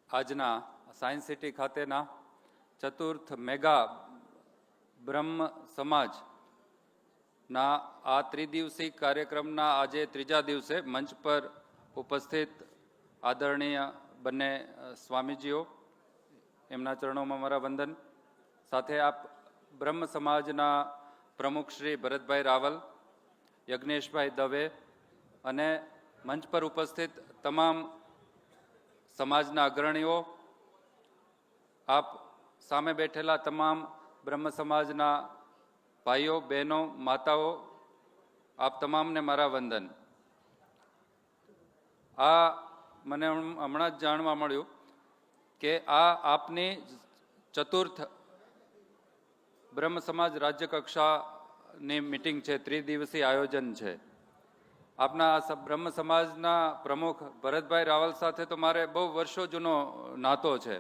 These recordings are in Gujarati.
આજના સાયન્સ સિટી ખાતેના ચતુર્થ મેગા બ્રહ્મ સમાજના આ ત્રિદિવસીય કાર્યક્રમના આજે ત્રીજા દિવસે મંચ પર ઉપસ્થિત આદરણીય બંને સ્વામીજીઓ, એમના ચરણોમાં મારા વંદન. સાથે આપ બ્રહ્મ સમાજના પ્રમુખ શ્રી ભરતભાઈ રાવલ, યજ્ઞેશભાઈ દવે અને મંચ પર ઉપસ્થિત તમામ સમાજના અગ્રણીઓ, આપ સામે બેઠેલા તમામ બ્રહ્મ સમાજના ભાઈઓ, બહેનો, માતાઓ, આપ તમામને મારા વંદન. આ મને હમણાં જ જાણવા મળ્યું કે આ આપની ચતુર્થ બ્રહ્મ સમાજ રાજ્ય કક્ષાની મિટિંગ છે, ત્રિદિવસીય આયોજન છે. આપના બ્રહ્મ સમાજના પ્રમુખ ભરતભાઈ રાવલ સાથે તો મારે બહુ વર્ષો જૂનો નાતો છે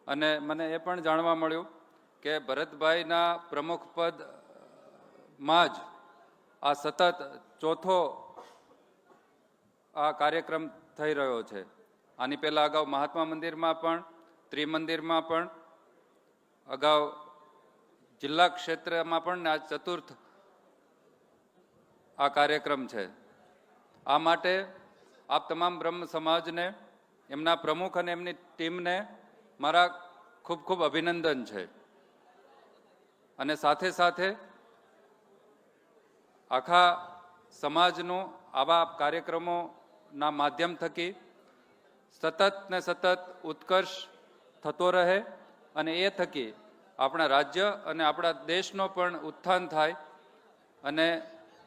અને મને એ પણ જાણવા મળ્યું કે ભરતભાઈના પ્રમુખ પદમાં જ આ સતત ચોથો આ કાર્યક્રમ થઈ રહ્યો છે. આની પહેલાં અગાઉ મહાત્મા મંદિરમાં પણ, ત્રિમંદિરમાં પણ, અગાઉ જિલ્લા ક્ષેત્રમાં પણ આ ચતુર્થ આ કાર્યક્રમ છે. આ માટે આપ તમામ બ્રહ્મ સમાજને, એમના પ્રમુખ અને એમની ટીમને મારા ખૂબ ખૂબ અભિનંદન છે. અને સાથે સાથે આખા સમાજનું આવા કાર્યક્રમોના માધ્યમ થકી સતત ને સતત ઉત્કર્ષ થતો રહે અને એ થકી આપણા રાજ્ય અને આપણા દેશનો પણ ઉત્થાન થાય અને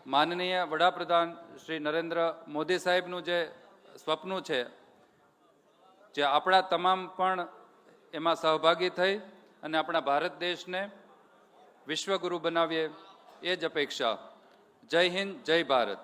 માનનીય વડાપ્રધાન શ્રી નરેન્દ્ર મોદી સાહેબનું જે સ્વપ્ન છે, જે આપણા તમામ પણ એમાં સહભાગી થઈ અને આપણા ભારત દેશને વિશ્વગુરુ બનાવીએ, એ જ અપેક્ષા. જય હિન્દ, જય ભારત.